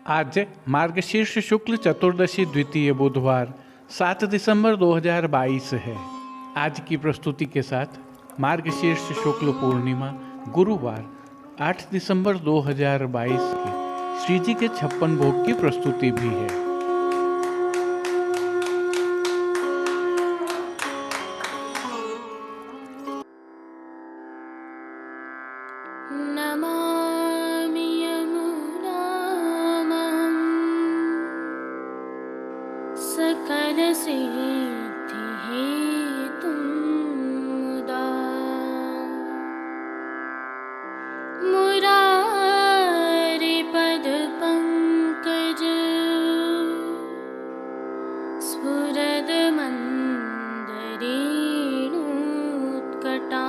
आज मार्गशीर्ष शुक्ल चतुर्दशी द्वितीय बुधवार 7 दिसंबर 2022 है। आज की प्रस्तुति के साथ मार्गशीर्ष शुक्ल पूर्णिमा गुरुवार 8 दिसंबर 2022 की श्री जी के 56 भोग की प्रस्तुति भी है। नमामि यमुनां सकलसिद्धिहेतुं मुदा मुरारिपदपङ्कज स्फुरदमन्दरेणुत्कटा।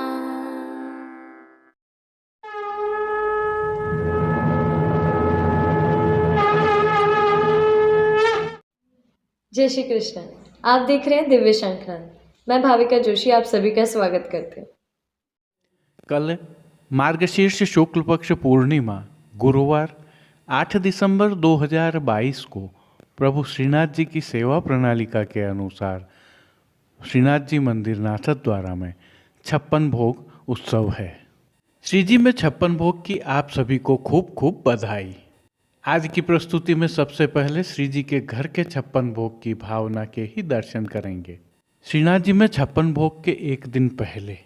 जय श्री कृष्ण। आप देख रहे हैं दिव्य शंखनाद। मैं भाविका जोशी आप सभी का स्वागत करते हैं। कल मार्गशीर्ष शुक्ल पक्ष पूर्णिमा गुरुवार 8 दिसंबर 2022 को प्रभु श्रीनाथ जी की सेवा प्रणालिका के अनुसार श्रीनाथ जी मंदिर नाथद्वारा में 56 भोग उत्सव है। श्री जी में 56 भोग की आप सभी को खूब खूब बधाई। आज की प्रस्तुति में सबसे पहले श्री जी के घर के 56 भोग की भावना के ही दर्शन करेंगे। श्रीनाथ जी में 56 भोग के एक दिन पहले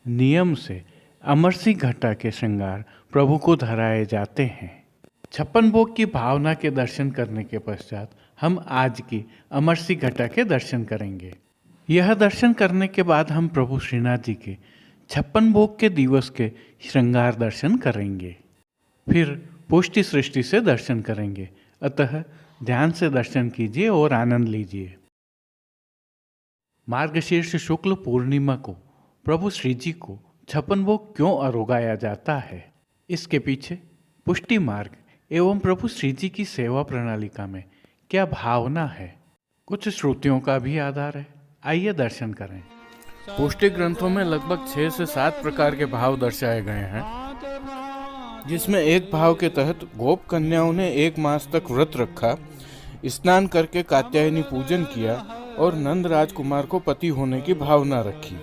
नियम से अमरसी घटा के श्रृंगार प्रभु को धराए जाते हैं। 56 भोग की भावना के दर्शन करने के पश्चात हम आज की अमरसी घटा के दर्शन करेंगे। यह दर्शन करने के बाद हम प्रभु श्रीनाथ जी के 56 भोग के दिवस के श्रृंगार दर्शन करेंगे। फिर पुष्टि सृष्टि से दर्शन करेंगे। अतः ध्यान से दर्शन कीजिए और आनंद लीजिए। मार्गशीर्ष शुक्ल पूर्णिमा को प्रभु श्री जी को 56 भोग क्यों अरोगाया जाता है, इसके पीछे पुष्टि मार्ग एवं प्रभु श्री जी की सेवा प्रणालिका में क्या भावना है, कुछ श्रुतियों का भी आधार है। आइए दर्शन करें। पुष्टि ग्रंथों में लगभग 6 से 7 प्रकार के भाव दर्शाए गए हैं, जिसमें एक भाव के तहत गोप कन्याओं ने 1 मास तक व्रत रखा, स्नान करके कात्यायनी पूजन किया और नंद राजकुमार को पति होने की भावना रखी।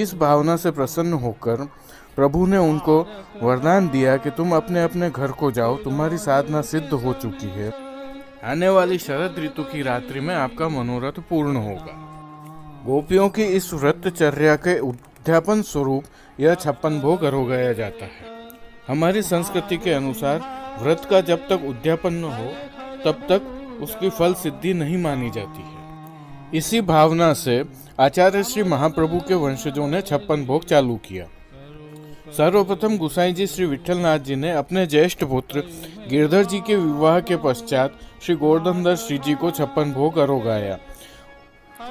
इस भावना से प्रसन्न होकर प्रभु ने उनको वरदान दिया कि तुम अपने अपने घर को जाओ, तुम्हारी साधना सिद्ध हो चुकी है। आने वाली शरद ऋतु की रात्रि में आपका मनोरथ पूर्ण होगा। गोपियों की इस व्रतचर्या के उद्यापन स्वरूप यह 56 भोग अरोगाया जाता है। हमारी संस्कृति के अनुसार व्रत का जब तक उद्यापन न हो तब तक उसकी फल सिद्धि नहीं मानी जाती है। इसी भावना से आचार्य श्री महाप्रभु के वंशजों ने 56 भोग चालू किया। सर्वप्रथम गुसाई जी श्री विठलनाथ जी ने अपने ज्येष्ठ पुत्र गिरधर जी के विवाह के पश्चात श्री गोवर्धनदास श्री जी को 56 भोग अरोगाया।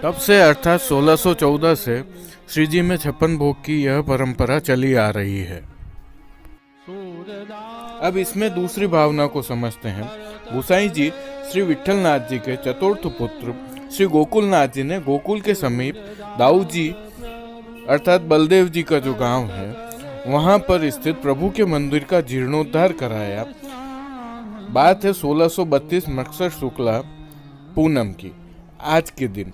तब से अर्थात 1614 से श्री जी में 56 भोग की यह परंपरा चली आ रही है। अब इसमें दूसरी भावना को समझते हैं। गुसाई जी श्री विठलनाथ जी के चतुर्थ पुत्र श्री गोकुलनाथ जी ने गोकुल के समीप दाऊ जी अर्थात बलदेव जी का जो गांव है वहां पर स्थित प्रभु के मंदिर का जीर्णोद्धार कराया। बात है 1632 मक्सर शुक्ला पूनम की। आज के दिन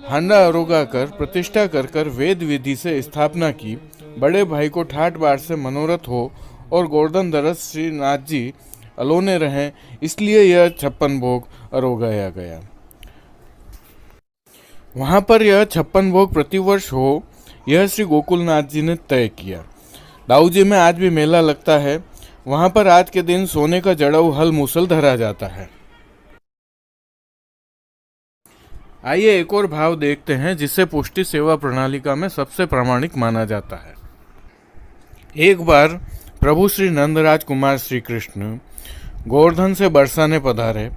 हांडा अरोगा कर प्रतिष्ठा कर वेद विधि से स्थापना की। बड़े भाई को ठाट बाट से मनोरथ हो और गोवर्धन दरस श्रीनाथ जी अलोने रहें, इसलिए यह 56 भोग अरोगाया गया। वहां पर यह 56 भोग प्रतिवर्ष हो, यह श्री गोकुलनाथ जी ने तय किया। दाऊ जी में आज भी मेला लगता है। वहां पर आज के दिन सोने का जड़ाऊ हल मूसल धरा जाता है। आइए एक और भाव देखते हैं जिसे पुष्टि सेवा प्रणालिका में सबसे प्रामाणिक माना जाता है। एक बार प्रभु श्री नंदराज कुमार श्री कृष्ण गोवर्धन से बरसाने पधारे।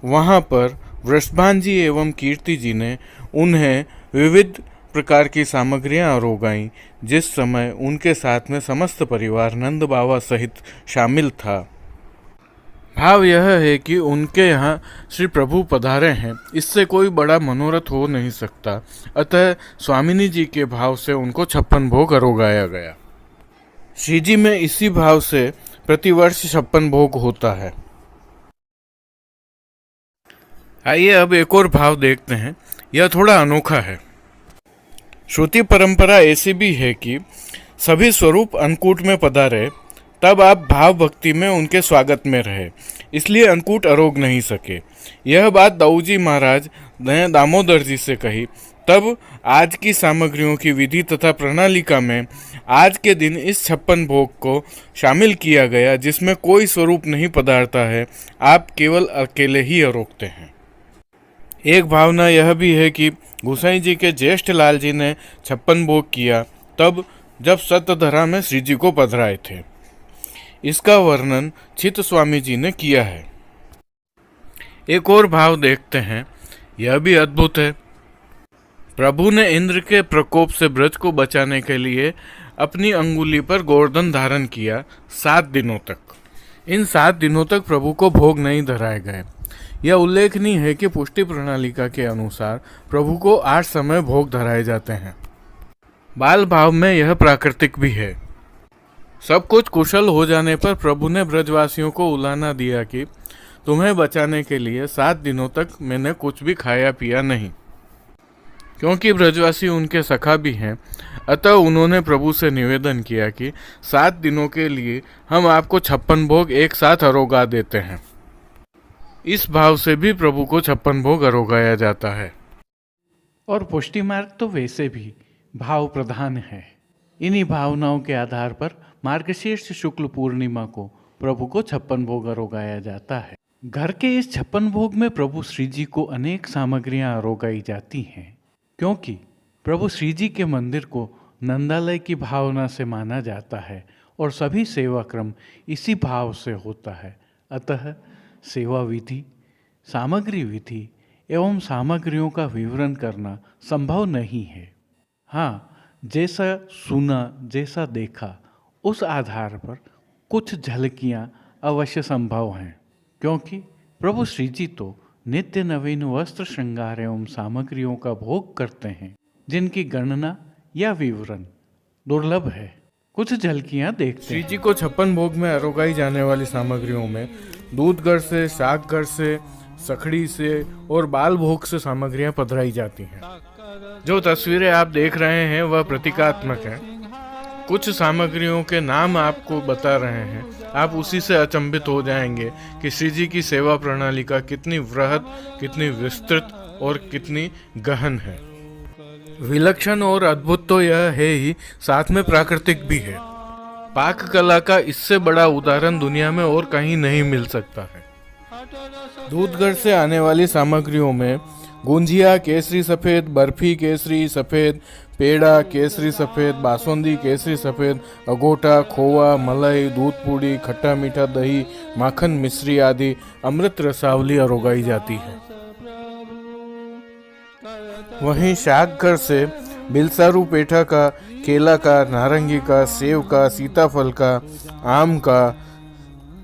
वहां पर वृषभान जी एवं कीर्ति जी ने उन्हें विविध प्रकार की सामग्रियां अरोगाई, जिस समय उनके साथ में समस्त परिवार नंद बाबा सहित शामिल था। भाव यह है कि उनके यहाँ श्री प्रभु पधारे हैं, इससे कोई बड़ा मनोरथ हो नहीं सकता। अतः स्वामिनी जी के भाव से उनको 56 भोग अरोगाया गया। श्री जी में इसी भाव से प्रतिवर्ष 56 भोग होता है। आइए अब एक और भाव देखते हैं। यह थोड़ा अनोखा है। श्रुति परंपरा ऐसी भी है कि सभी स्वरूप अन्नकूट में पधारे, तब आप भाव भक्ति में उनके स्वागत में रहे, इसलिए अन्नकूट अरोग नहीं सके। यह बात दाऊजी महाराज ने दामोदर जी से कही। तब आज की सामग्रियों की विधि तथा प्रणालिका में आज के दिन इस 56 भोग को शामिल किया गया, जिसमें कोई स्वरूप नहीं पधारता है, आप केवल अकेले ही अरोगते हैं। एक भावना यह भी है कि गोसाई जी के ज्येष्ठ लाल जी ने 56 भोग किया, तब जब सतधरा में श्री जी को पधराए थे। इसका वर्णन चित्त स्वामी जी ने किया है। एक और भाव देखते हैं, यह भी अद्भुत है। प्रभु ने इंद्र के प्रकोप से ब्रज को बचाने के लिए अपनी अंगुली पर गोवर्धन धारण किया 7 दिनों तक। इन 7 दिनों तक प्रभु को भोग नहीं धराए गए। यह उल्लेखनीय है कि पुष्टि प्रणालिका के अनुसार प्रभु को 8 समय भोग धराए जाते हैं। बाल भाव में यह प्राकृतिक भी है। सब कुछ कुशल हो जाने पर प्रभु ने ब्रजवासियों को उलाना दिया कि तुम्हें बचाने के लिए 7 दिनों तक मैंने कुछ भी खाया पिया नहीं। क्योंकि ब्रजवासी उनके सखा भी हैं, अतः उन्होंने प्रभु से निवेदन किया कि 7 दिनों के लिए हम आपको 56 भोग एक साथ अरोगा देते हैं। इस भाव से भी प्रभु को 56 भोग अरोगाया जाता है। और पुष्टि मार्ग तो वैसे भी भाव प्रधान है। इन्हीं भावनाओं के आधार पर मार्गशीर्ष शुक्ल पूर्णिमा को प्रभु को 56 भोग अरोगाया जाता है। घर के इस 56 भोग में प्रभु श्री जी को अनेक सामग्रियां अरोगाई जाती हैं, क्योंकि प्रभु श्री जी के मंदिर को नंदालय की भावना से माना जाता है और सभी सेवा क्रम इसी भाव से होता है। अतः सेवा विधि, सामग्री विधि एवं सामग्रियों का विवरण करना संभव नहीं है। हाँ, जैसा सुना, जैसा देखा, उस आधार पर कुछ झलकियाँ अवश्य संभव हैं, क्योंकि प्रभु श्री जी तो नित्य नवीन वस्त्र श्रृंगार एवं सामग्रियों का भोग करते हैं, जिनकी गणना या विवरण दुर्लभ है। कुछ झलकियाँ देखते श्री जी को 56 भोग में अरोगाई जाने वाली सामग्रियों में दूधगढ़ से, शाकगढ़ से, सखड़ी से और बाल भोग से सामग्रियां पधराई जाती हैं। जो तस्वीरें आप देख रहे हैं वह प्रतीकात्मक हैं। कुछ सामग्रियों के नाम आपको बता रहे हैं, आप उसी से अचंभित हो जाएंगे कि श्री जी की सेवा प्रणाली का कितनी वृहद, कितनी विस्तृत और कितनी गहन है। विलक्षण और अद्भुत तो यह है ही, साथ में प्राकृतिक भी है। पाक कला का इससे बड़ा उदाहरण दुनिया में और कहीं नहीं मिल सकता है। दूधगढ़ से आने वाली सामग्रियों में गुंजिया केसरी सफ़ेद, बर्फी केसरी सफ़ेद, पेड़ा केसरी सफ़ेद, बासुंदी केसरी सफ़ेद, अगोटा, खोवा, मलाई, दूध पूड़ी, खट्टा मीठा दही, माखन मिश्री आदि अमृत रसावली अरोगाई जाती है। वहीं शाकगढ़ से बिलसारू पेठा का, केला का, नारंगी का, सेव का, सीताफल का, आम का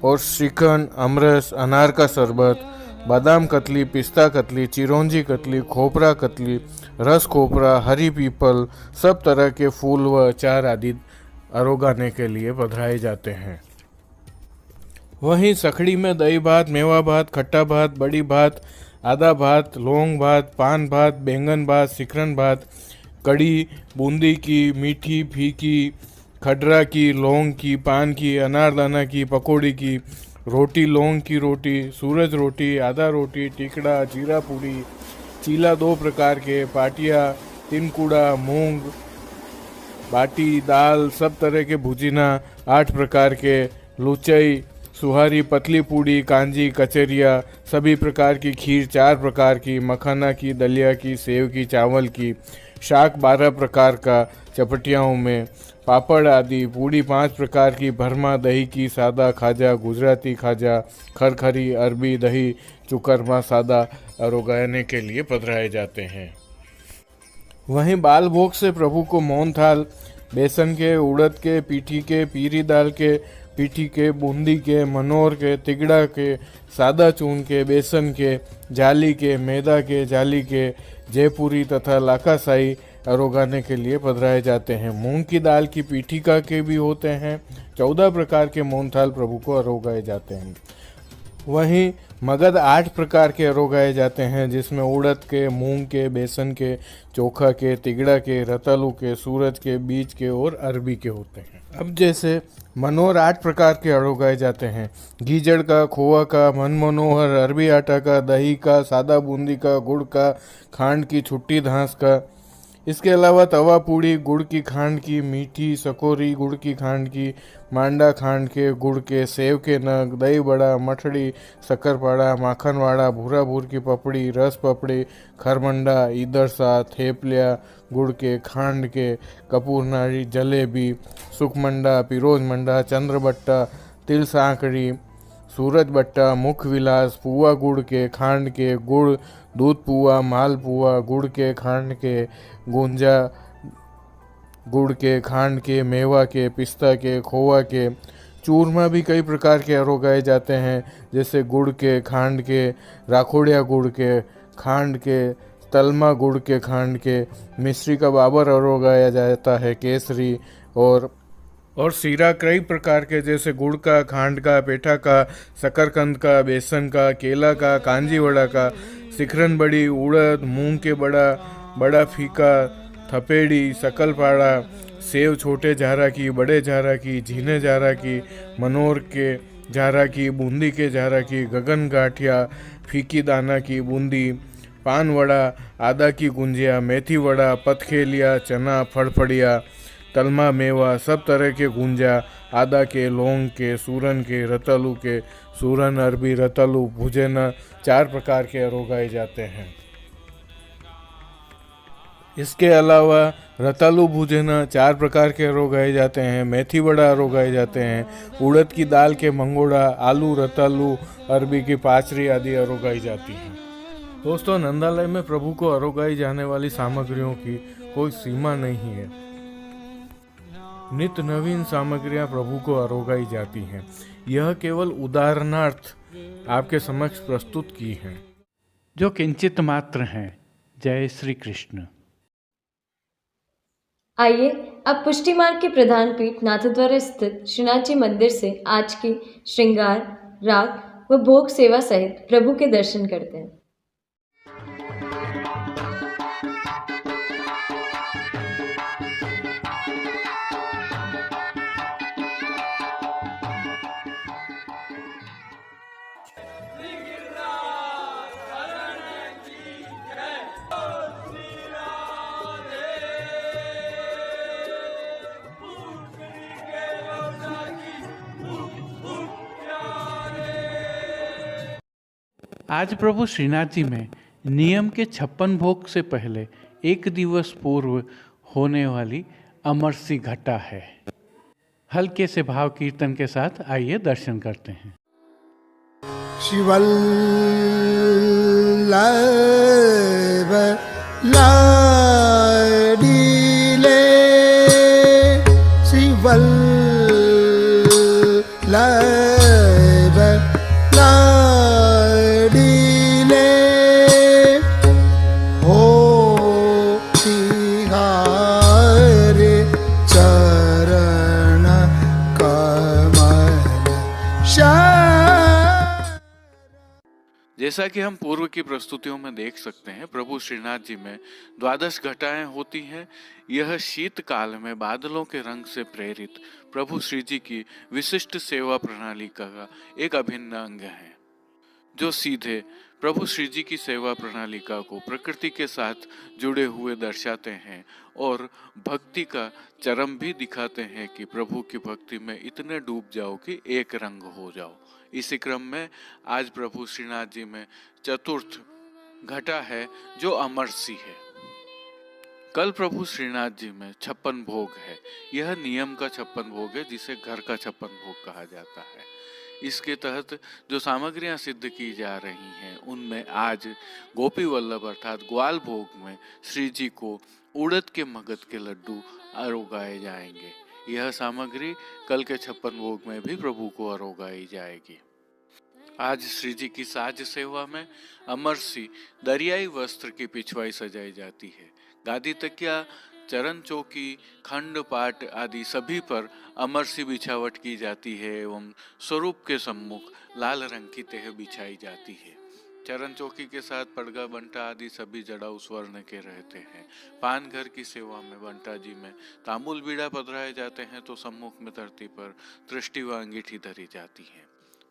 और श्रीखंड, अमरस, अनार का शरबत, बादाम कतली, पिस्ता कतली, चिरौंजी कतली, खोपरा कतली, रस खोपरा, हरी पीपल, सब तरह के फूल व अचार आदि अरोगाने के लिए पधराए जाते हैं। वहीं सखड़ी में दही भात, मेवा भात, खट्टा भात, बड़ी भात, आदा भात, लौंग भात, पान भात, बैंगन भात, सिकरन भात, कड़ी, बूंदी की, मीठी, फीकी, खडरा की, लौंग की, पान की, अनारदाना की, पकौड़ी की, रोटी, लौंग की रोटी, सूरज रोटी, आधा रोटी, टिकड़ा, जीरा पूड़ी, चीला 2 प्रकार के, पाटिया, तिनकुड़ा, मूंग, बाटी, दाल, सब तरह के भुजिना 8 प्रकार के, लुचई, सुहारी, पतली पूड़ी, कांजी, कचरिया, सभी प्रकार की खीर 4 प्रकार की, मखाना की, दलिया की, सेव की, चावल की, शाक 12 प्रकार का चपटियाओं में, पापड़ आदि, पूड़ी 5 प्रकार की, भरमा, दही की, सादा खाजा, गुजराती खाजा, खरखरी, अरबी दही, चुकरमा सादा अरोगाने के लिए पधराए जाते हैं। वहीं बाल भोग से प्रभु को मोहन थाल, बेसन के, उड़द के, पीठी के, पीरी दाल के, पीठी के, बूंदी के, मनोर के, तिगड़ा के, सादा चून के, बेसन के, जाली के, मैदा के, जाली के, जयपुरी तथा लाखासाई अरोगाने के लिए पधराए जाते हैं। मूंग की दाल की पीठिका के भी होते हैं। 14 प्रकार के मोहनथाल प्रभु को अरोगाए जाते हैं। वहीं मगध 8 प्रकार के अरोगाए जाते हैं, जिसमें उड़द के, मूंग के, बेसन के, चोखा के, तिगड़ा के, रतालू के, सूरज के, बीज के और अरबी के होते हैं। अब जैसे मनोहर 8 प्रकार के अरोगाए जाते हैं, गीजड़ का, खोआ का, मनमनोहर, अरबी आटा का, दही का, सादा बूंदी का, गुड़ का, खांड की, छुट्टी घास का। इसके अलावा तवा पूड़ी, गुड़ की खांड की, मीठी सकोरी, गुड़ की खांड की, मांडा खांड के, गुड़ के, सेव के नग, दही बड़ा, मठड़ी, शक्करपाड़ा, माखनवाड़ा, भूरा भूर की पपड़ी, रस पपड़ी, खरमंडा, ईदरसा, थेपलिया, गुड़ के, खांड के, कपूरनारी, जलेबी, सुखमंडा, पिरोज मंडा, चंद्रबट्टा, तिल सांकड़ी, सूरज बट्टा, मुख विलास, पुआ गुड़ के, खांड के, गुड़, दूध पुआ, माल पुआ, गुड़ के, खांड के, गुंजा, गुड़ के, खांड के, मेवा के, पिस्ता के, खोआ के। चूरमा भी कई प्रकार के अरोगाए जाते हैं, जैसे गुड़ के, खांड के, राखोड़िया गुड़ के, खांड के, तलमा गुड़ के, खांड के। मिश्री का बाबर अरोगाया जाता है, केसरी और सीरा कई प्रकार के, जैसे गुड़ का, खांड का, पेठा का, शकरकंद का, बेसन का, केला का, कांजी वड़ा का, सिखरन बड़ी, उड़द, मूंग के बड़ा, बड़ा फीका, थपेड़ी, शकलपाड़ा, सेव छोटे झारा की, बड़े झारा की, झीने झारा की, मनोर के झारा की, बूंदी के झारा की, गगन गाठिया, फीकी दाना की बूंदी, पान वड़ा, आदा की गुंजिया, मेथी वड़ा, पतखेलिया, चना, फड़फड़िया, तलमा मेवा, सब तरह के गुंजा, आदा के, लौंग के, सूरन के, रतालू के, सूरन, अरबी, रतालू, भुजेना 4 प्रकार के अरोगाए जाते हैं। इसके अलावा रतालू भुजेना 4 प्रकार के अरोगाए जाते हैं, मेथी वड़ा अरोगाए जाते हैं, उड़द की दाल के मंगोड़ा, आलू, रतालू, अरबी की पाचरी आदि अरोगाई जाती हैं। दोस्तों, नंदालय में प्रभु को अरोगाई जाने वाली सामग्रियों की कोई सीमा नहीं है। नित्य नवीन सामग्रियां प्रभु को अरोगाई जाती हैं। यह केवल उदाहरणार्थ आपके समक्ष प्रस्तुत की हैं, जो किंचित मात्र हैं। जय श्री कृष्ण। आइए अब पुष्टि मार्ग के प्रधान पीठ नाथद्वारा स्थित श्रीनाथ जी मंदिर से आज की श्रृंगार, राग व भोग सेवा सहित प्रभु के दर्शन करते हैं। आज प्रभु श्रीनाथ जी में नियम के 56 भोग से पहले एक दिवस पूर्व होने वाली अमरसी घटा है। हल्के से भाव कीर्तन के साथ आइए दर्शन करते हैं। शिवल्लभ लाडीले शिवल्लभ लाडीले हो तिहारे चरण कमल जैसा कि हम पूर्व की प्रस्तुतियों में देख सकते हैं, प्रभु श्रीनाथ जी में 12 घटाएं होती हैं। यह शीतकाल में बादलों के रंग से प्रेरित प्रभु श्री जी की विशिष्ट सेवा प्रणाली का एक अभिन्न अंग है, जो सीधे प्रभु श्री जी की सेवा प्रणालिका को प्रकृति के साथ जुड़े हुए दर्शाते हैं और भक्ति का चरम भी दिखाते हैं कि प्रभु की भक्ति में इतने डूब जाओ कि एक रंग हो जाओ। इसी क्रम में आज प्रभु श्रीनाथ जी में चतुर्थ घटा है, जो अमरसी है। कल प्रभु श्रीनाथ जी में 56 भोग है। यह नियम का 56 भोग है, जिसे घर का 56 भोग कहा जाता है। इसके तहत जो सामग्रियां सिद्ध की जा रही हैं, उनमें आज गोपी वल्लभ अर्थात ग्वाल भोग में श्री जी को उड़द के मगध के लड्डू अरोगाए जाएंगे। यह सामग्री कल के 56 भोग में भी प्रभु को अरोगाई जाएगी। आज श्री जी की साज सेवा में अमरसी दरियाई वस्त्र की पिछवाई सजाई जाती है। गादी तकिया चरण चौकी, खंड पाट आदि सभी पर अमरसी बिछावट की जाती है एवं स्वरूप के सम्मुख लाल रंग की तेह बिछाई जाती है। चरण चौकी के साथ पड़गा, बंटा आदि सभी जड़ाऊ स्वर्ण के रहते हैं। पान घर की सेवा में बंटा जी में तांबूल बीड़ा पधराए जाते हैं तो सम्मुख में धरती पर दृष्टि व अंगीठी धरी जाती है।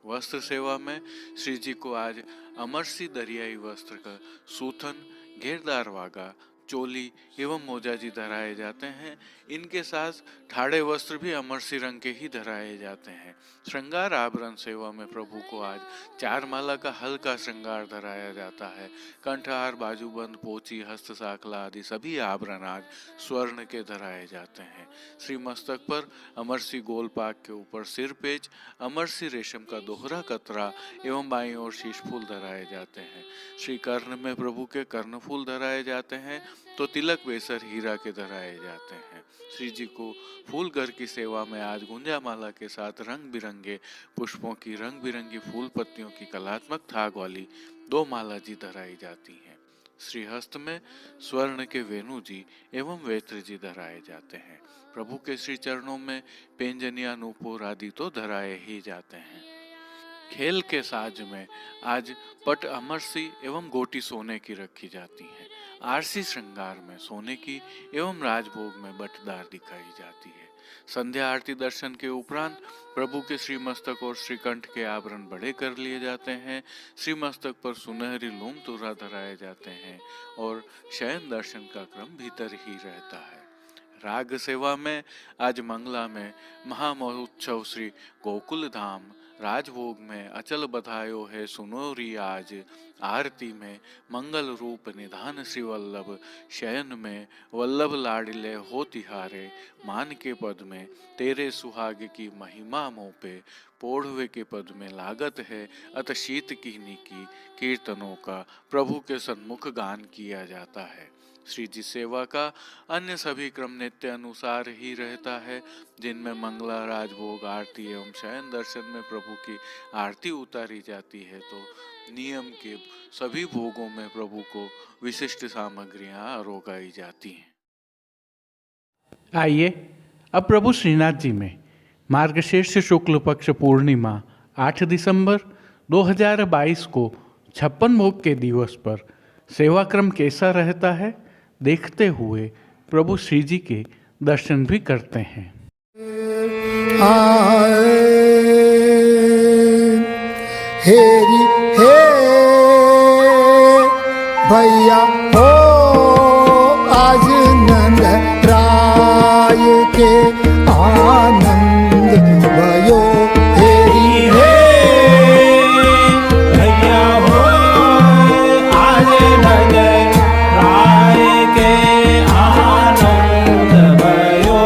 वस्त्र सेवा में श्री जी को आज अमरसी दरियाई वस्त्र का सूथन, घेरदार वागा, चोली एवं मोजा जी धराए जाते हैं। इनके साथ ठाड़े वस्त्र भी अमरसी रंग के ही धराए जाते हैं। श्रृंगार आभरण सेवा में प्रभु को आज 4 माला का हल्का श्रृंगार धराया जाता है। कंठहार, बाजूबंद, पोची, हस्त साखला आदि सभी आभरण आज स्वर्ण के धराए जाते हैं। श्री मस्तक पर अमरसी गोल पाक के ऊपर सिरपेच, अमरसी रेशम का दोहरा कतरा एवं बाईं ओर शीश फूल धराए जाते हैं। श्री कर्ण में प्रभु के कर्ण फूल धराए जाते हैं तो तिलक बेसर हीरा के धराए जाते हैं। श्री जी को फूल घर की सेवा में आज गुंजा माला के साथ रंग बिरंगे पुष्पों की रंग बिरंगी फूल पत्तियों की कलात्मक थाग वाली 2 माला जी धराई जाती हैं। श्री हस्त में स्वर्ण के वेणु जी एवं वेत्र जी धराए जाते हैं। प्रभु के श्री चरणों में पेंजनिया, नूपुर आदि तो धराए ही जाते हैं। खेल के साज में आज पट अमरसी एवं गोटी सोने की रखी जाती है। आरसी श्रृंगार में सोने की एवं राजभोग में बटदार दिखाई जाती है। संध्या आरती दर्शन के उपरांत प्रभु के श्री मस्तक और श्रीकंठ के आभरण बड़े कर लिए जाते हैं। श्री मस्तक पर सुनहरी लूम तुरा धराए जाते हैं और शयन दर्शन का क्रम भीतर ही रहता है। राग सेवा में आज मंगला में महामहोत्सव श्री गोकुल धाम, राजभोग में अचल बधायो है सुनोरी आज, आरती में मंगल रूप निधान श्री वल्लभ, शयन में वल्लभ लाडिले हो तिहारे, मान के पद में तेरे सुहाग की महिमा मों पे, पोढ़वे के पद में लागत है अत शीत कीनी की, कीर्तनों का प्रभु के सन्मुख गान किया जाता है। श्री जी सेवा का अन्य सभी क्रम नित्य अनुसार ही रहता है, जिनमें मंगला, राजभोग, आरती एवं शयन दर्शन में प्रभु की आरती उतारी जाती है तो नियम के सभी भोगों में प्रभु को विशिष्ट सामग्रियां अरोगाई जाती हैं। आइए अब प्रभु श्रीनाथ जी में मार्गशीर्ष शुक्ल पक्ष पूर्णिमा 8 दिसंबर 2022 को 56 भोग के दिवस पर सेवाक्रम कैसा रहता है देखते हुए प्रभु श्री जी के दर्शन भी करते हैं। हेरी हे भैया हो आज नंद राय के आनंद भयो, हेरी हे भैया हो आज नंद राय के आनंद भयो।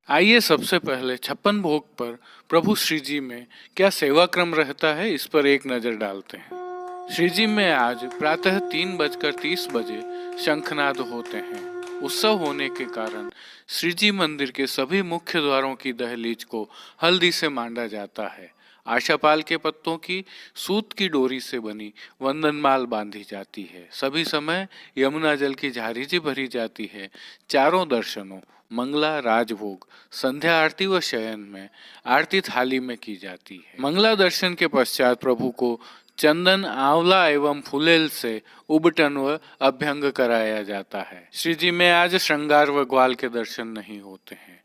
आइए सबसे पहले 56 भोग पर प्रभु श्री जी में क्या सेवा क्रम रहता है इस पर एक नजर डालते हैं। श्री जी में आज प्रातः 3:30 बजे शंखनाद होते हैं। उत्सव होने के कारण श्री जी मंदिर के सभी मुख्य द्वारों की दहलीज को हल्दी से मांडा जाता है। आशापाल के पत्तों की सूत की डोरी से बनी वंदनमाल बांधी जाती है। सभी समय यमुना जल की झारी जी भरी जाती है। चारों दर्शनों मंगला, राजभोग, संध्या आरती व शयन में आरती थाली में की जाती है। मंगला दर्शन के पश्चात प्रभु को चंदन, आंवला एवं फुलेल से उबटन व अभ्यंग कराया जाता है। श्री जी में आज श्रृंगार व ग्वाल के दर्शन नहीं होते हैं।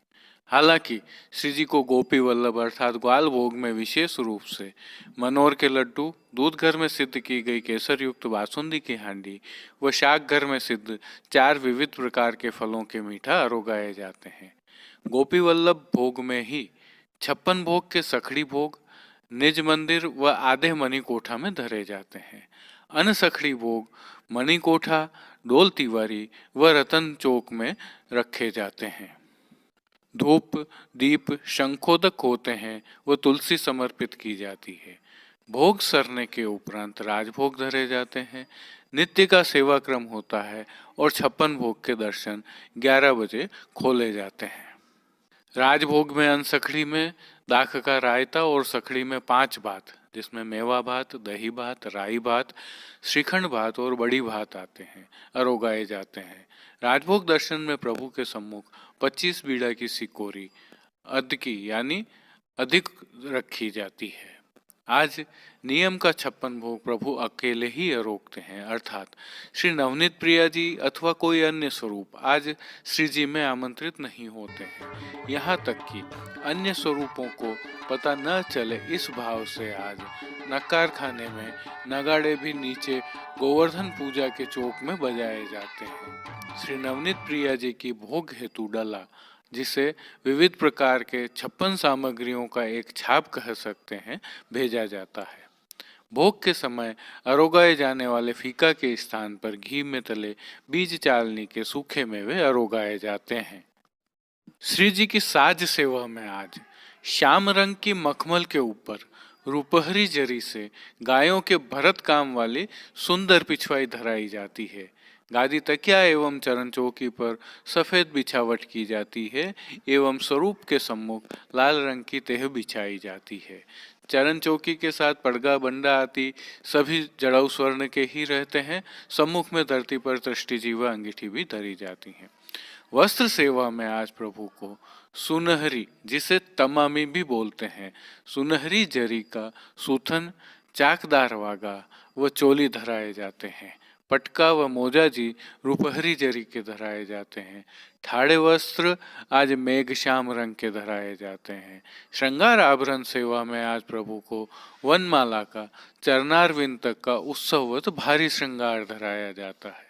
हालांकि श्री जी को गोपी वल्लभ अर्थात ग्वाल भोग में विशेष रूप से मनोर के लड्डू, दूध घर में सिद्ध की गई केसर युक्त बासुंदी की हांडी व शाक घर में सिद्ध 4 विविध प्रकार के फलों के मीठा अरोगाए जाते हैं। गोपी वल्लभ भोग में ही 56 भोग के सखड़ी भोग निज मंदिर व आधे मणि कोठा में धरे जाते हैं। अन सखड़ी भोग मणि कोठा, डोल तिवारी व रतन चौक में रखे जाते हैं। धूप, दीप, शंखोदक होते हैं व तुलसी समर्पित की जाती है। भोग सरने के उपरांत राजभोग धरे जाते हैं। नित्य का सेवा क्रम होता है और 56 भोग के दर्शन 11 बजे खोले जाते हैं। राजभोग में अनसखड़ी में दाख का रायता और सखड़ी में 5 बात जिसमें मेवा भात, दही भात, राई भात, श्रीखंड भात और बड़ी भात आते हैं, अरोगाए जाते हैं। राजभोग दर्शन में प्रभु के सम्मुख 25 बीड़ा की सिकोरी अध की यानी अधिक रखी जाती है। आज नियम का 56 भोग प्रभु अकेले ही रोकते हैं, अर्थात श्री नवनीत प्रिया जी अथवा कोई अन्य स्वरूप आज श्री जी में आमंत्रित नहीं होते हैं। यहाँ तक कि अन्य स्वरूपों को पता न चले इस भाव से आज नकार खाने में नगाड़े भी नीचे गोवर्धन पूजा के चौक में बजाए जाते हैं। श्री नवनीत प्रिया जी की भोग हेतु डला, जिसे विविध प्रकार के 56 सामग्रियों का एक छाप कह सकते हैं, भेजा जाता है। भोग के समय अरोगाए जाने वाले फीका के स्थान पर घी में तले बीज चालनी के सूखे मेवे अरोगाए जाते हैं। श्री जी की साज सेवा में आज श्याम रंग की मखमल के ऊपर रुपहरी जरी से गायों के भरत काम वाली सुंदर पिछवाई धराई जाती है। गादी तकिया एवं चरण चौकी पर सफेद बिछावट की जाती है एवं स्वरूप के सम्मुख लाल रंग की तेह बिछाई जाती है। चरण चौकी के साथ पड़गा बंडा आदि सभी जड़ाऊ स्वर्ण के ही रहते हैं। सम्मुख में धरती पर दृष्टि जीवा अंगीठी भी धरी जाती है। वस्त्र सेवा में आज प्रभु को सुनहरी, जिसे तमामी भी बोलते हैं, सुनहरी जरी का सूथन, चाकदार वागा व चोली धराए जाते हैं। पटका व मोजा जी रुपहरी जरी के धराए जाते हैं। ठाड़े वस्त्र आज मेघश्याम रंग के धराए जाते हैं। श्रृंगार आभरण सेवा में आज प्रभु को वनमाला का चरणारविंद तक का उत्सववत भारी श्रृंगार धराया जाता है।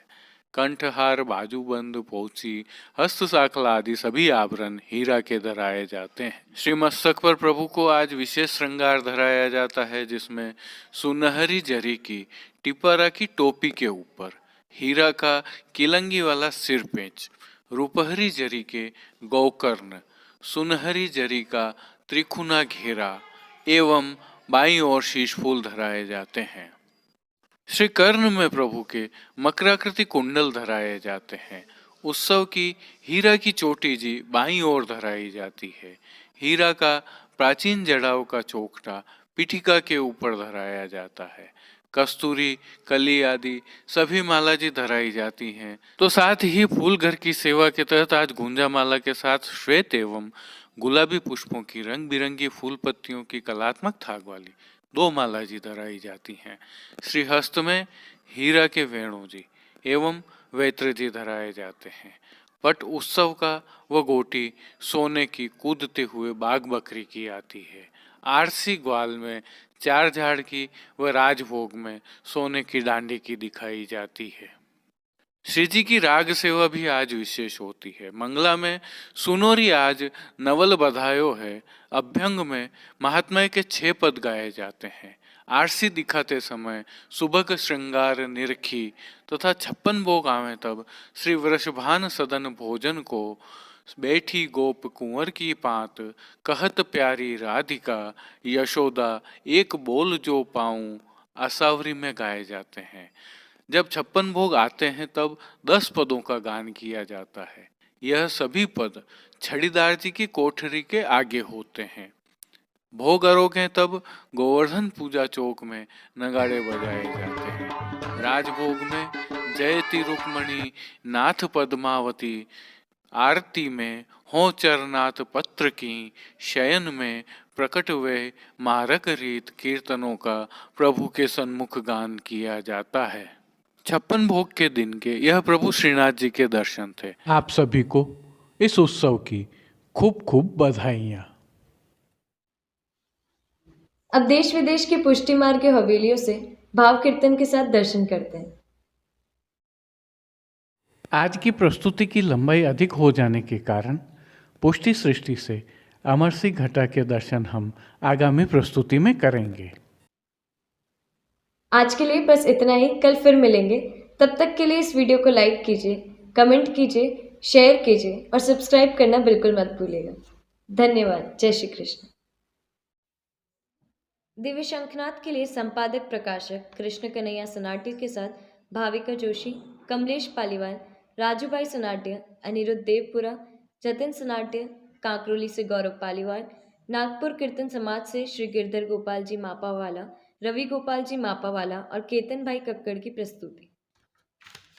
कंठहार, बाजूबंद, पोची, हस्त साखला आदि सभी आभरण हीरा के धराए जाते हैं। श्री मस्तक पर प्रभु को आज विशेष श्रृंगार धराया जाता है, जिसमें सुनहरी जरी की टिपरा की टोपी के ऊपर हीरा का किलंगी वाला सिर पेंच, रुपहरी जरी के गौकर्ण, सुनहरी जरी का त्रिखुना घेरा एवं बाईं ओर शीश फूल धराए जाते हैं। श्री कर्ण में प्रभु के मकराकृति कुंडल धराए जाते हैं। उत्सव की हीरा की चोटी जी बाईं ओर धराई जाती है। हीरा का प्राचीन जड़ाव का चौकटा पीठिका के ऊपर धराया जाता है। कस्तूरी, कली आदि सभी माला जी धराई जाती हैं। तो साथ ही फूल घर की सेवा के तहत आज गुंजा माला के साथ श्वेत एवं गुलाबी पुष्पों की रंग बिरंगी फूल पत्तियों की कलात्मक थाग वाली 2 माला जी धराई जाती हैं। श्री हस्त में हीरा के वेणु जी एवं वैत्र जी धराए जाते हैं। पट उत्सव का व गोटी सोने की कूदते हुए बाघ बकरी की आती है। आरसी ग्वाल में 4 झाड़ की व राजभोग में सोने की डांडी की दिखाई जाती है। श्री जी की राग सेवा भी आज विशेष होती है। मंगला में सुनोरी आज नवल बधायो है। अभ्यंग में महात्मा के 6 पद गाए जाते हैं। आरसी दिखाते समय सुबह श्रृंगार निरखी तथा 56 भोग आवे तब श्री वृषभान सदन भोजन को बैठी गोप कुंवर की पात, कहत प्यारी राधिका यशोदा एक बोल जो पाऊं, आसावरी में गाए जाते हैं। जब 56 भोग आते हैं तब 10 पदों का गान किया जाता है। यह सभी पद छड़ीदार जी की कोठरी के आगे होते हैं। भोग अरोगे तब गोवर्धन पूजा चौक में नगाड़े बजाए जाते हैं। राजभोग में जयति रुक्मणी नाथ पद्मावती, आरती में हो चरनाथ पत्र की, शयन में प्रकट वे मारक रीत कीर्तनों का प्रभु के सन्मुख गान किया जाता है। 56 भोग के दिन के यह प्रभु श्रीनाथ जी के दर्शन थे। आप सभी को इस उत्सव की खूब खूब बधाइयाँ। अब देश विदेश की पुष्टि मार्ग के हवेलियों से भाव कीर्तन के साथ दर्शन करते हैं। आज की प्रस्तुति की लंबाई अधिक हो जाने के कारण पुष्टि सृष्टि से अमर सिंह घटा के दर्शन हम आगामी प्रस्तुति में करेंगे। आज के लिए बस इतना ही। कल फिर मिलेंगे। तब तक के लिए इस वीडियो को लाइक कीजिए, कमेंट कीजिए, शेयर कीजिए और सब्सक्राइब करना बिल्कुल मत भूलिएगा। धन्यवाद। जय श्री कृष्ण। दिव्य शंखनाद के लिए संपादक प्रकाशक कृष्ण कन्हैया सनाट्य के साथ भाविका जोशी, कमलेश पालीवाल, राजू भाई सनाट्य, अनिरुद्ध देवपुरा, जतिन सनाट्य, कांकरोली से गौरव पालीवाल, नागपुर कीर्तन समाज से श्री गिरधर गोपाल जी मापावाला, रवि गोपाल जी मापावाला और केतन भाई कक्कड़ की प्रस्तुति।